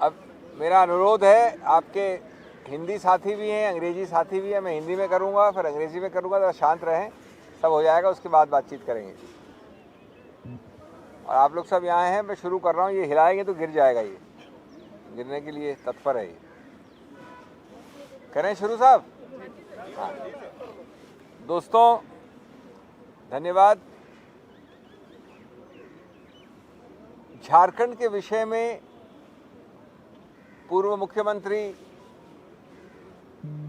अब मेरा अनुरोध है, आपके हिंदी साथी भी हैं, अंग्रेजी साथी भी हैं, मैं हिंदी में करूँगा, फिर अंग्रेजी में करूँगा। ज़रा शांत रहें, सब हो जाएगा, उसके बाद बातचीत करेंगे। और आप लोग सब यहाँ हैं, मैं शुरू कर रहा हूँ। ये हिलाएंगे तो गिर जाएगा, ये गिरने के लिए तत्पर है। ये करें शुरू साहब? हाँ। दोस्तों, धन्यवाद। झारखंड के विषय में पूर्व मुख्यमंत्री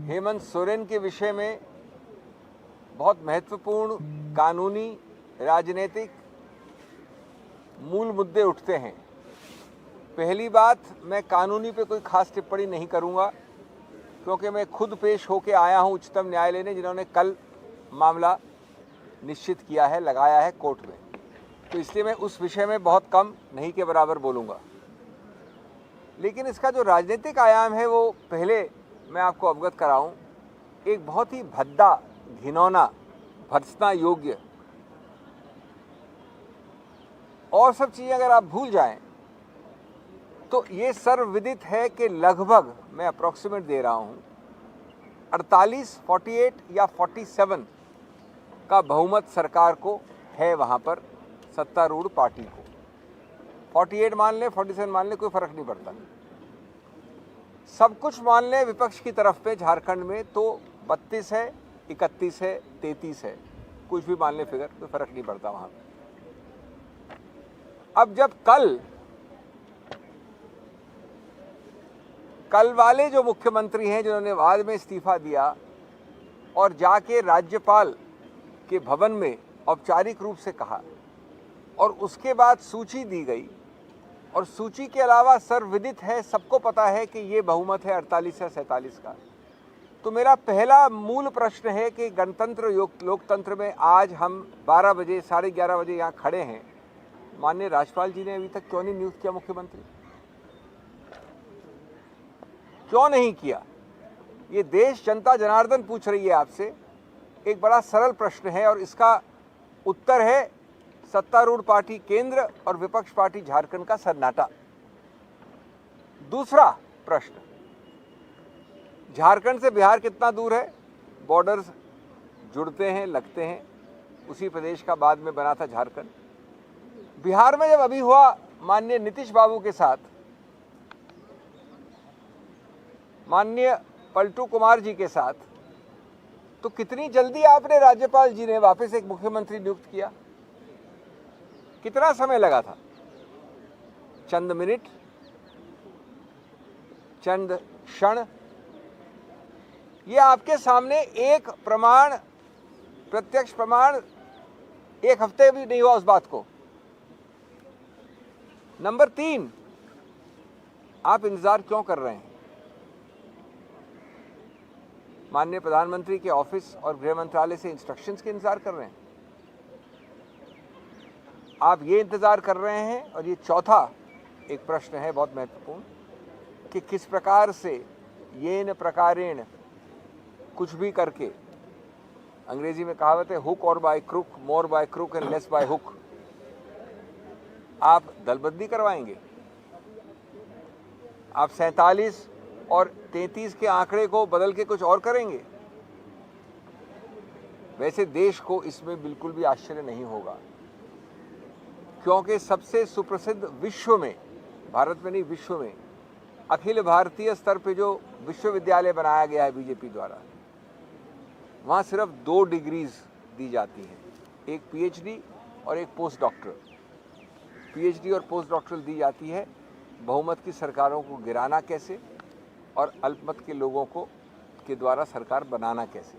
हेमंत सोरेन के विषय में बहुत महत्वपूर्ण कानूनी, राजनीतिक मूल मुद्दे उठते हैं। पहली बात, मैं कानूनी पे कोई खास टिप्पणी नहीं करूंगा, क्योंकि मैं खुद पेश होके आया हूं उच्चतम न्यायालय ने, जिन्होंने कल मामला निश्चित किया है, लगाया है कोर्ट में। तो इसलिए मैं उस विषय में बहुत कम, नहीं के बराबर बोलूँगा। लेकिन इसका जो राजनीतिक आयाम है, वो पहले मैं आपको अवगत कराऊं। एक बहुत ही भद्दा, घिनौना, भर्त्सना योग्य, और सब चीज़ें अगर आप भूल जाएं तो ये सर्वविदित है कि लगभग, मैं अप्रॉक्सीमेट दे रहा हूं, 48, 48 या 47 का बहुमत सरकार को है वहां पर, सत्तारूढ़ पार्टी को। 48 मान लें, 47 मान लें, कोई फर्क नहीं पड़ता। सब कुछ मान लें विपक्ष की तरफ पे झारखंड में, तो 32 है, 31 है, 33 है, कुछ भी मान लें फिगर, कोई फर्क नहीं पड़ता वहां पे। अब जब कल वाले जो मुख्यमंत्री हैं, जिन्होंने बाद में इस्तीफा दिया और जाके राज्यपाल के भवन में औपचारिक रूप से कहा, और उसके बाद सूची दी गई, और सूची के अलावा सर्वविदित है, सबको पता है कि ये बहुमत है 48 या 47 का। तो मेरा पहला मूल प्रश्न है कि गणतंत्र लोकतंत्र में आज हम 12 बजे, 11:30 बजे यहाँ खड़े हैं, माननीय राज्यपाल जी ने अभी तक क्यों नहीं नियुक्त किया मुख्यमंत्री? क्यों नहीं किया? ये देश, जनता जनार्दन पूछ रही है आपसे। एक बड़ा सरल प्रश्न है, और इसका उत्तर है सत्तारूढ़ पार्टी केंद्र और विपक्ष पार्टी झारखंड का सन्नाटा। दूसरा प्रश्न, झारखंड से बिहार कितना दूर है? बॉर्डर्स जुड़ते हैं, लगते हैं, उसी प्रदेश का बाद में बना था झारखंड। बिहार में जब अभी हुआ माननीय नीतीश बाबू के साथ, माननीय पलटू कुमार जी के साथ, तो कितनी जल्दी आपने राज्यपाल जी ने वापस एक मुख्यमंत्री नियुक्त किया? कितना समय लगा था? चंद मिनट, चंद क्षण। ये आपके सामने एक प्रमाण, प्रत्यक्ष प्रमाण, एक हफ्ते भी नहीं हुआ उस बात को। नंबर 3, आप इंतजार क्यों कर रहे हैं? माननीय प्रधानमंत्री के ऑफिस और गृह मंत्रालय से इंस्ट्रक्शंस के इंतजार कर रहे हैं? आप ये इंतजार कर रहे हैं? और ये चौथा एक प्रश्न है बहुत महत्वपूर्ण, कि किस प्रकार से येन प्रकारेण, कुछ भी करके, अंग्रेजी में कहावत है हुक और by crook, more by crook and less by hook, आप दलबंदी करवाएंगे? आप 47 और 33 के आंकड़े को बदल के कुछ और करेंगे? वैसे देश को इसमें बिल्कुल भी आश्चर्य नहीं होगा, क्योंकि सबसे सुप्रसिद्ध, विश्व में, भारत में नहीं विश्व में, अखिल भारतीय स्तर पे जो विश्वविद्यालय बनाया गया है बीजेपी द्वारा, वहाँ सिर्फ 2 डिग्रीज दी जाती हैं, एक पीएचडी और एक पोस्ट डॉक्टरल। पीएचडी और पोस्ट डॉक्टरल दी जाती है बहुमत की सरकारों को गिराना कैसे, और अल्पमत के लोगों को के द्वारा सरकार बनाना कैसे।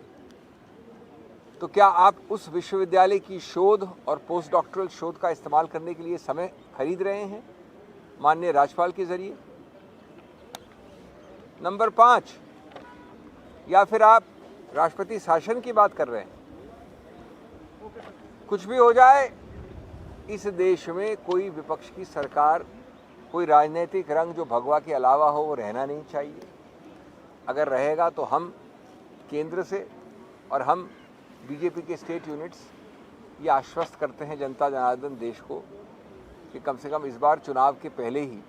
तो क्या आप उस विश्वविद्यालय की शोध और पोस्ट डॉक्टरल शोध का इस्तेमाल करने के लिए समय खरीद रहे हैं माननीय राज्यपाल के जरिए? नंबर 5, या फिर आप राष्ट्रपति शासन की बात कर रहे हैं? कुछ भी हो जाए, इस देश में कोई विपक्ष की सरकार, कोई राजनीतिक रंग जो भगवा के अलावा हो, वो रहना नहीं चाहिए। अगर रहेगा तो हम केंद्र से और हम बीजेपी के स्टेट यूनिट्स ये आश्वस्त करते हैं जनता जनार्दन देश को कि कम से कम इस बार चुनाव के पहले ही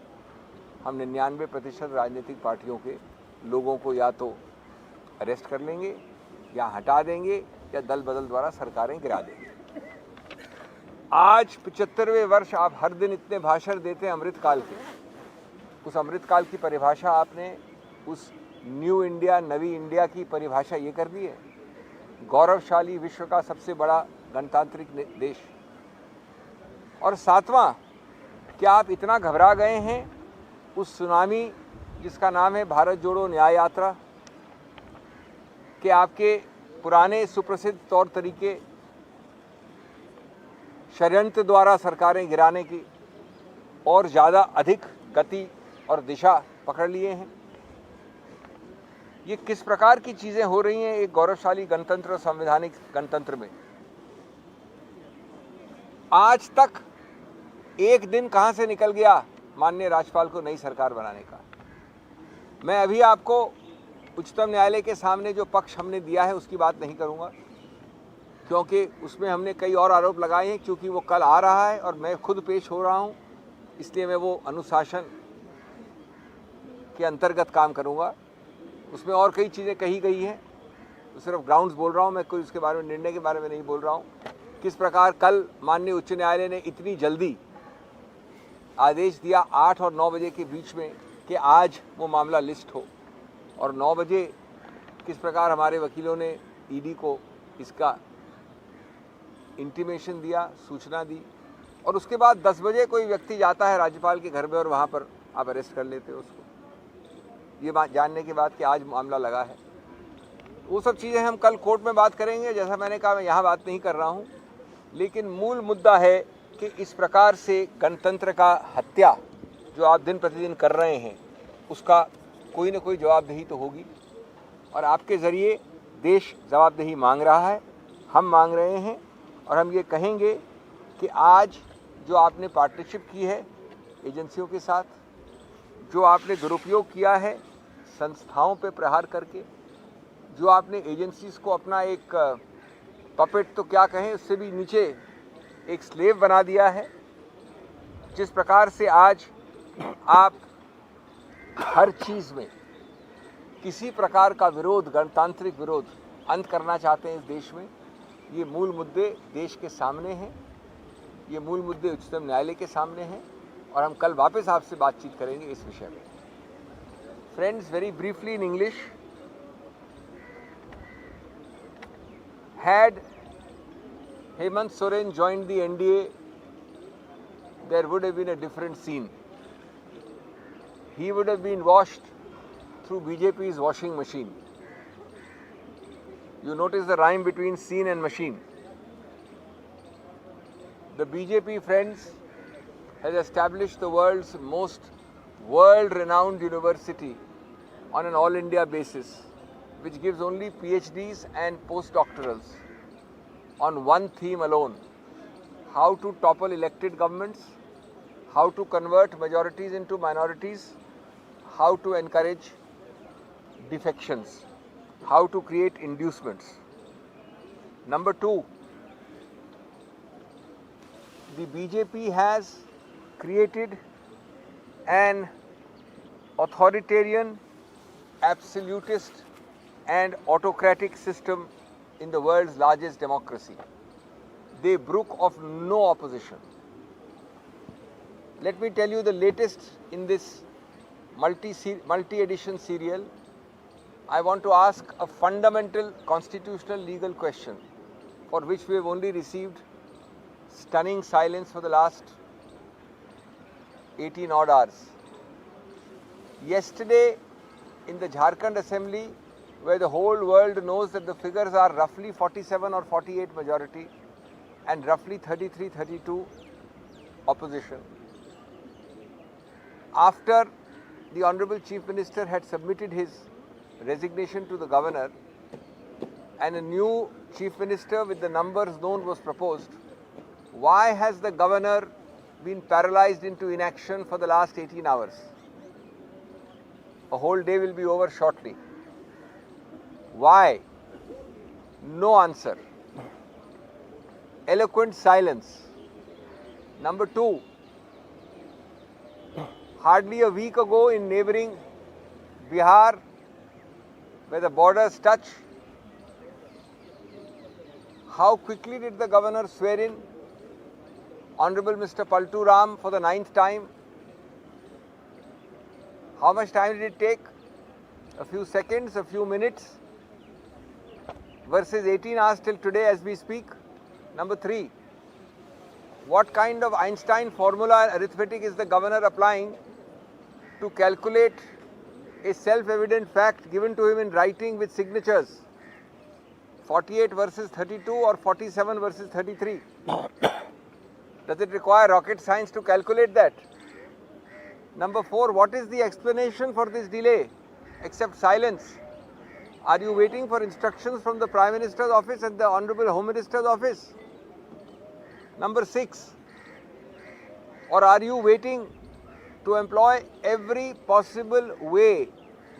हम 99% राजनीतिक पार्टियों के लोगों को या तो अरेस्ट कर लेंगे या हटा देंगे या दल बदल द्वारा सरकारें गिरा देंगे। आज 75वें वर्ष आप हर दिन इतने भाषण देते हैं अमृतकाल के, उस अमृतकाल की परिभाषा आपने उस न्यू इंडिया, नवी इंडिया की परिभाषा ये कर दी है, गौरवशाली विश्व का सबसे बड़ा गणतांत्रिक देश। और सातवां, क्या आप इतना घबरा गए हैं उस सुनामी जिसका नाम है भारत जोड़ो न्याय यात्रा, कि आपके पुराने सुप्रसिद्ध तौर तरीके षड्यंत्र द्वारा सरकारें गिराने की और ज़्यादा अधिक गति और दिशा पकड़ लिए हैं? ये किस प्रकार की चीज़ें हो रही हैं एक गौरवशाली गणतंत्र और संवैधानिक गणतंत्र में? आज तक एक दिन कहां से निकल गया माननीय राज्यपाल को नई सरकार बनाने का? मैं अभी आपको उच्चतम न्यायालय के सामने जो पक्ष हमने दिया है उसकी बात नहीं करूंगा, क्योंकि उसमें हमने कई और आरोप लगाए हैं। क्योंकि वो कल आ रहा है और मैं खुद पेश हो रहा हूं, इसलिए मैं वो अनुशासन के अंतर्गत काम करूंगा। उसमें और कई चीज़ें कही गई हैं, तो सिर्फ ग्राउंड्स बोल रहा हूं मैं, कोई उसके बारे में, निर्णय के बारे में नहीं बोल रहा हूं। किस प्रकार कल माननीय उच्च न्यायालय ने इतनी जल्दी आदेश दिया 8 और 9 बजे के बीच में कि आज वो मामला लिस्ट हो, और 9 बजे किस प्रकार हमारे वकीलों ने ईडी को इसका इंटीमेशन दिया, सूचना दी, और उसके बाद 10 बजे कोई व्यक्ति जाता है राज्यपाल के घर में और वहाँ पर आप अरेस्ट कर लेते हो उसको, ये बात जानने के बाद कि आज मामला लगा है। वो सब चीज़ें हम कल कोर्ट में बात करेंगे। जैसा मैंने कहा, मैं यहाँ बात नहीं कर रहा हूँ, लेकिन मूल मुद्दा है कि इस प्रकार से गणतंत्र का हत्या जो आप दिन प्रतिदिन कर रहे हैं, उसका कोई ना कोई जवाबदेही तो होगी, और आपके ज़रिए देश जवाबदेही मांग रहा है, हम मांग रहे हैं। और हम ये कहेंगे कि आज जो आपने पार्टनरशिप की है एजेंसियों के साथ, जो आपने दुरुपयोग किया है संस्थाओं पे प्रहार करके, जो आपने एजेंसीज़ को अपना एक पपेट तो क्या कहें, उससे भी नीचे एक स्लेव बना दिया है, जिस प्रकार से आज आप हर चीज़ में किसी प्रकार का विरोध, गणतांत्रिक विरोध अंत करना चाहते हैं इस देश में, ये मूल मुद्दे देश के सामने हैं, ये मूल मुद्दे उच्चतम न्यायालय के सामने हैं, और हम कल वापस आपसे बातचीत करेंगे इस विषय में। Friends, very briefly in English, had Hemant Soren joined the NDA, there would have been a different scene. He would have been washed through BJP's washing machine. You notice the rhyme between scene and machine. The BJP, friends, has established the world's most world-renowned university on an all-India basis, which gives only PhDs and postdoctorals on one theme alone: how to topple elected governments, how to convert majorities into minorities, how to encourage defections, how to create inducements. Number two, the BJP has created an authoritarian, absolutist and autocratic system in the world's largest democracy. They brook of no opposition. Let me tell you the latest in this multi-edition serial. I want to ask a fundamental constitutional legal question for which we have only received stunning silence for the last 18 odd hours. Yesterday in the Jharkhand Assembly, where the whole world knows that the figures are roughly 47 or 48 majority and roughly 33-32 opposition, after the Honorable Chief Minister had submitted his resignation to the Governor and a new Chief Minister with the numbers known was proposed, why has the Governor been paralyzed into inaction for the last 18 hours? A whole day will be over shortly. Why? No answer. Eloquent silence. Number two, hardly a week ago in neighboring Bihar, where the borders touch, how quickly did the governor swear in Honorable Mr. Paltu Ram for the 9th time? How much time did it take? A few seconds, a few minutes, versus 18 hours till today as we speak. Number 3, what kind of Einstein formula and arithmetic is the governor applying to calculate a self-evident fact given to him in writing with signatures? 48 versus 32 or 47 versus 33? Does it require rocket science to calculate that? Number 4, what is the explanation for this delay except silence? Are you waiting for instructions from the Prime Minister's office and the Honorable Home Minister's office? Number 6, or are you waiting to employ every possible way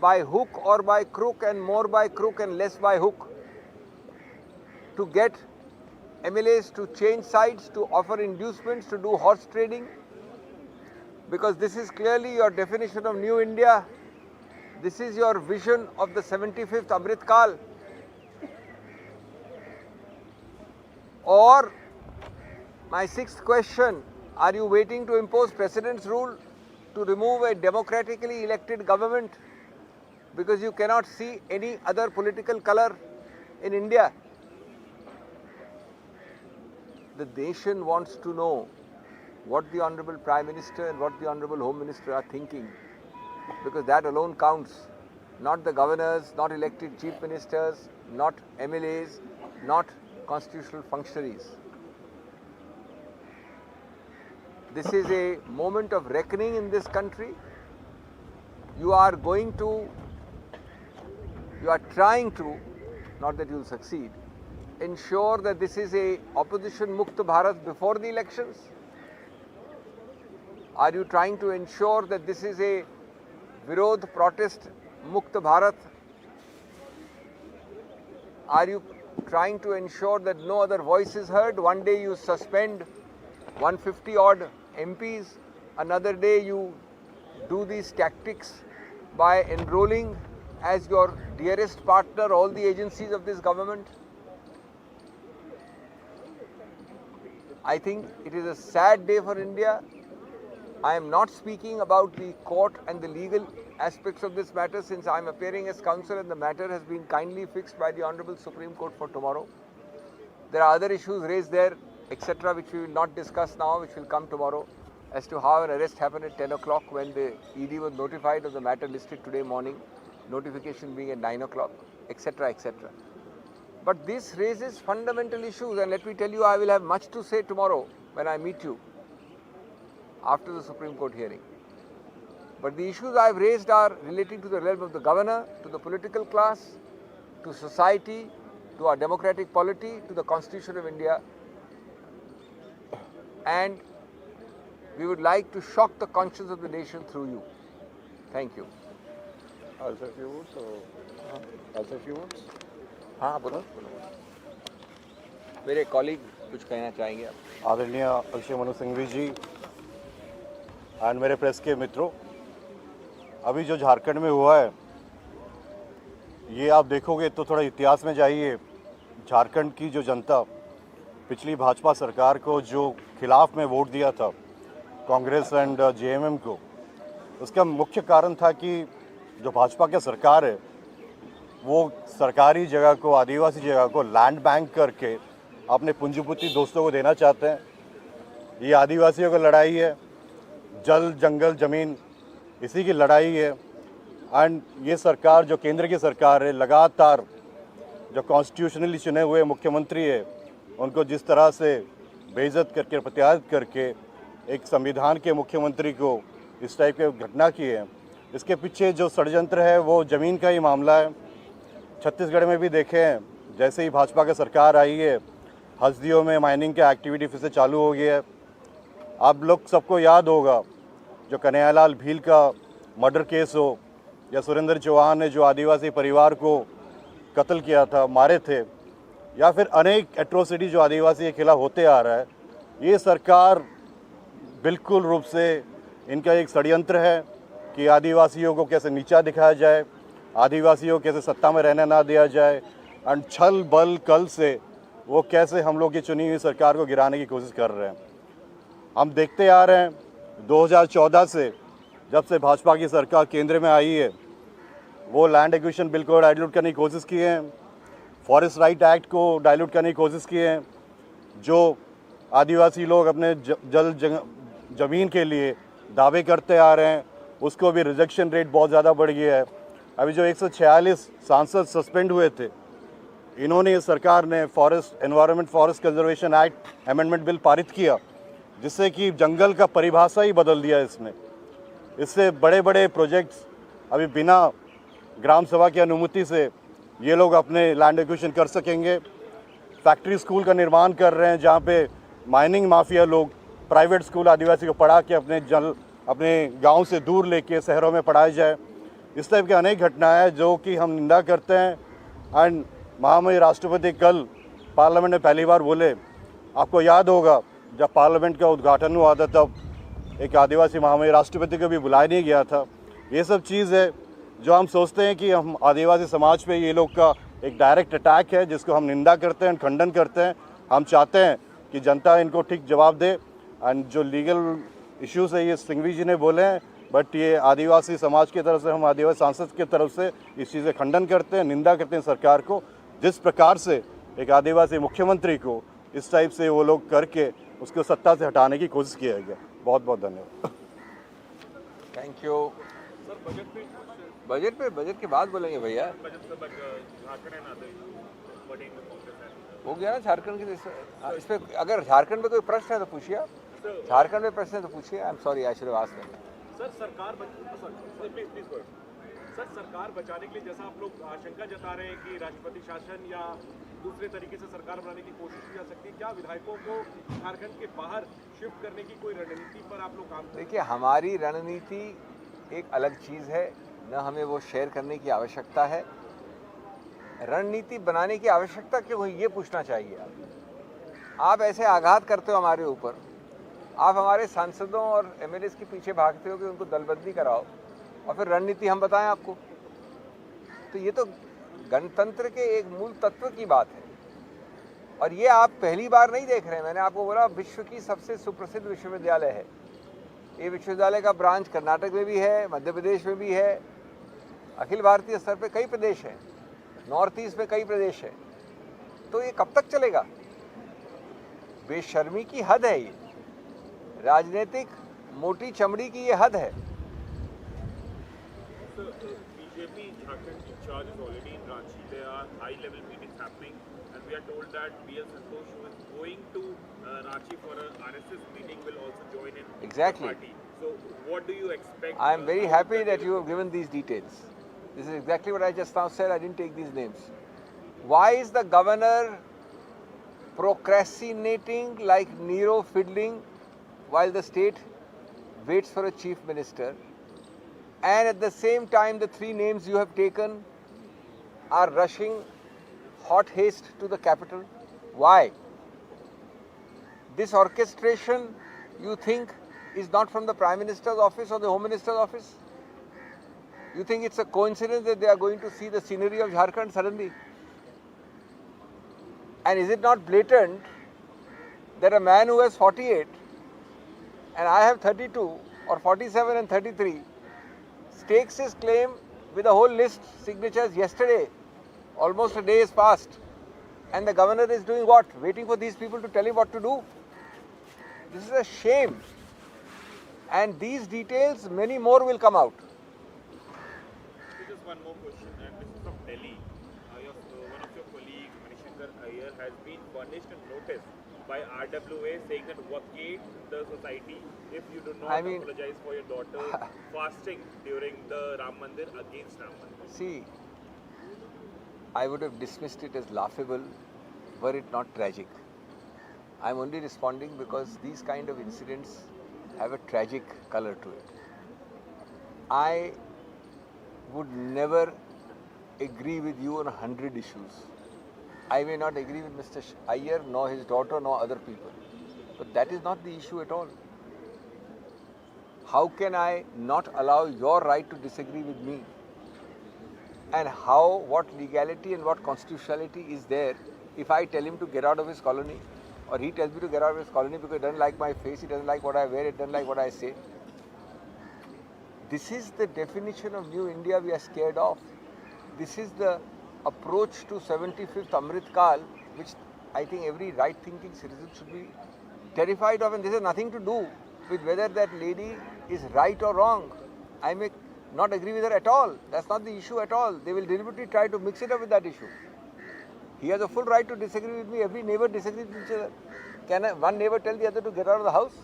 by hook or by crook, and more by crook and less by hook, to get MLAs to change sides, to offer inducements, to do horse trading? Because this is clearly your definition of New India. This is your vision of the 75th Amrit Kal. Or, my 6th question, are you waiting to impose precedence rule to remove a democratically elected government because you cannot see any other political color in India? The nation wants to know what the Honorable Prime Minister and what the Honorable Home Minister are thinking, because that alone counts. Not the governors, not elected chief ministers, not MLAs, not constitutional functionaries. This is a moment of reckoning in this country. You are trying to, not that you will succeed, ensure that this is a opposition Mukta Bharat before the elections? Are you trying to ensure that this is a Virod protest Mukta Bharat? Are you trying to ensure that no other voice is heard? One day you suspend 150 odd MPs, another day you do these tactics by enrolling as your dearest partner all the agencies of this government. I think it is a sad day for India. I am not speaking about the court and the legal aspects of this matter, since I am appearing as counsel and the matter has been kindly fixed by the Honorable Supreme Court for tomorrow. There are other issues raised there, etc., which we will not discuss now, which will come tomorrow, as to how an arrest happened at 10 o'clock when the ED was notified of the matter listed today morning, notification being at 9 o'clock, etc., etc. But this raises fundamental issues, and let me tell you, I will have much to say tomorrow when I meet you after the Supreme Court hearing. But the issues I have raised are relating to the realm of the governor, to the political class, to society, to our democratic polity, to the Constitution of India. And we would like to shock the conscience of the nation through you. Thank you. Also a few words? Also a few words? हाँ बोलो मेरे colleague कुछ कहना चाहेंगे आप? आदरणीय अक्षय मनु सिंघवी जी and मेरे press के मित्रों, अभी जो झारखंड में हुआ है ये आप देखोगे तो थोड़ा इतिहास में जाइए। झारखंड की जो जनता पिछली भाजपा सरकार को जो खिलाफ में वोट दिया था, कांग्रेस एंड जेएमएम को, उसका मुख्य कारण था कि जो भाजपा की सरकार है वो सरकारी जगह को, आदिवासी जगह को लैंड बैंक करके अपने पूंजीपति दोस्तों को देना चाहते हैं। ये आदिवासियों की लड़ाई है, जल जंगल ज़मीन इसी की लड़ाई है। एंड ये सरकार जो केंद्र की सरकार है, लगातार जो कॉन्स्टिट्यूशनली चुने हुए मुख्यमंत्री है उनको जिस तरह से बेइज्जत करके, प्रत्यार्थ करके एक संविधान के मुख्यमंत्री को इस टाइप के घटना की है, इसके पीछे जो षड्यंत्र है वो ज़मीन का ही मामला है। छत्तीसगढ़ में भी देखें, जैसे ही भाजपा की सरकार आई है हसदियों में माइनिंग का एक्टिविटी फिर से चालू हो गया है। आप लोग सबको याद होगा जो कन्हैयालाल भील का मर्डर केस हो, या सुरेंद्र चौहान ने जो आदिवासी परिवार को कत्ल किया था, मारे थे, या फिर अनेक एट्रोसिटी जो आदिवासी के खिलाफ होते आ रहा है। ये सरकार बिल्कुल रूप से इनका एक षड्यंत्र है कि आदिवासियों को कैसे नीचा दिखाया जाए, आदिवासियों को कैसे सत्ता में रहने ना दिया जाए, और छल बल कल से वो कैसे हम लोग की चुनी हुई सरकार को गिराने की कोशिश कर रहे हैं। हम देखते आ रहे हैं 2014 से, जब से भाजपा की सरकार केंद्र में आई है, वो लैंड एक्विजिशन बिल को डाइल्यूट करने की कोशिश किए हैं, फॉरेस्ट राइट एक्ट को डाइल्यूट करने की कोशिश किए हैं, जो आदिवासी लोग अपने ज़मीन के लिए दावे करते आ रहे हैं, उसको भी रिजेक्शन रेट बहुत ज़्यादा बढ़ गया है। अभी जो 146 सांसद सस्पेंड हुए थे, इन्होंने, सरकार ने environment forest conservation act amendment bill पारित किया, जिससे कि जंगल का परिभाषा ही बदल दिया इसने। इससे बड़े बड़े प्रोजेक्ट्स अभी बिना ग्राम सभा की अनुमति से ये लोग अपने लैंड एक्विजिशन कर सकेंगे। फैक्ट्री स्कूल का निर्माण कर रहे हैं, जहाँ पे माइनिंग माफिया लोग प्राइवेट स्कूल आदिवासी को पढ़ा के अपने गांव से दूर लेके शहरों में पढ़ाए जाए। इस टाइप की अनेक घटनाएं हैं जो कि हम निंदा करते हैं। एंड महामहिम राष्ट्रपति कल पार्लियामेंट में पहली बार बोले, आपको याद होगा जब पार्लियामेंट का उद्घाटन हुआ था तब एक आदिवासी महामहिम राष्ट्रपति को भी बुलाया नहीं गया था। ये सब चीज़ है जो हम सोचते हैं कि हम आदिवासी समाज पे ये लोग का एक डायरेक्ट अटैक है, जिसको हम निंदा करते हैं, खंडन करते हैं। हम चाहते हैं कि जनता इनको ठीक जवाब दे। एंड जो लीगल इश्यूज है ये सिंघवी जी ने बोले हैं, बट ये आदिवासी समाज की तरफ से, हम आदिवासी सांसद की तरफ से इस चीज़ का खंडन करते हैं, निंदा करते हैं सरकार को। जिस प्रकार से एक आदिवासी मुख्यमंत्री को इस टाइप से वो लोग करके उसको सत्ता से हटाने की कोशिश किया गया। बहुत बहुत धन्यवाद। Thank you. बजट के बाद बोलेंगे भैया। हो गया ना झारखंड के इस पे। अगर झारखंड में कोई प्रश्न है तो पूछिए आप। झारखंड में प्रश्न है तो पूछिए। I am sorry, I should have asked him. Sir सरकार बचाने के लिए जैसा आप लोग आशंका जता रहे हैं कि राष्ट्रपति शासन या दूसरे तरीके से सरकार बनाने की कोशिश की जा सकती है, क्या विधायकों को झारखंड के बाहर शिफ्ट करने की कोई रणनीति पर आप लोग काम कर रहे हैं? देखिए, हमारी रणनीति एक अलग चीज़ है, न हमें वो शेयर करने की आवश्यकता है। रणनीति बनाने की आवश्यकता क्यों है, ये पूछना चाहिए। आप ऐसे आघात करते हो हमारे ऊपर। आप हमारे सांसदों और एमएलएस के पीछे भागते हो कि उनको दलबंदी कराओ, और फिर रणनीति हम बताएं आपको। तो ये तो गणतंत्र के एक मूल तत्व की बात है। और ये आप पहली बार नहीं देख रहे हैं। मैंने आपको बोला, विश्व की सबसे सुप्रसिद्ध विश्वविद्यालय है ये। विश्वविद्यालय का ब्रांच कर्नाटक में भी है, मध्य प्रदेश में भी है, अखिल भारतीय स्तर पे कई प्रदेश हैं, नॉर्थ ईस्ट में कई प्रदेश हैं। तो ये कब तक चलेगा? बेशर्मी की हद है ये, राजनीतिक मोटी चमड़ी की ये हद है। BJP Jharkhand incharge is already in Ranchi. There are high-level meetings happening, and we are told that B.L. Santosh, who is going to Ranchi for an RSS meeting, will also join in Exactly. the party. So, what do you expect? I am very happy that you have given these details. This is exactly what I just now said. I didn't take these names. Why is the governor procrastinating like Nero fiddling while the state waits for a chief minister? And at the same time, the three names you have taken are rushing hot haste to the capital. Why? This orchestration, you think, is not from the Prime Minister's office or the Home Minister's office? You think it's a coincidence that they are going to see the scenery of Jharkhand suddenly? And is it not blatant that a man who has 48 and I have 32 or 47 and 33 stakes his claim with a whole list signatures yesterday? Almost a day is passed, and the governor is doing what? Waiting for these people to tell him what to do. This is a shame. And these details, many more will come out. Just one more question, and this is from Delhi. One of your colleagues, Manishankar Iyer, has been furnished a notice by RWA saying that vacate the society if you do not apologize for your daughter fasting during the Ram Mandir against Ram Mandir. See, I would have dismissed it as laughable were it not tragic. I am only responding because these kind of incidents have a tragic color to it. I would never agree with you on 100 issues. I may not agree with Mr. Iyer, nor his daughter, nor other people. But that is not the issue at all. how can I not allow your right to disagree with me? And how, what legality and what constitutionality is there if I tell him to get out of his colony, or he tells me to get out of his colony because he doesn't like my face, he doesn't like what I wear, he doesn't like what I say. This is the definition of New India we are scared of. This is the approach to 75th Amrit Kal, which I think every right-thinking citizen should be terrified of, and this has nothing to do with whether that lady is right or wrong. I may not agree with her at all. That's not the issue at all. They will deliberately try to mix it up with that issue. He has a full right to disagree with me. Every neighbor disagrees with each other. Can one neighbor tell the other to get out of the house?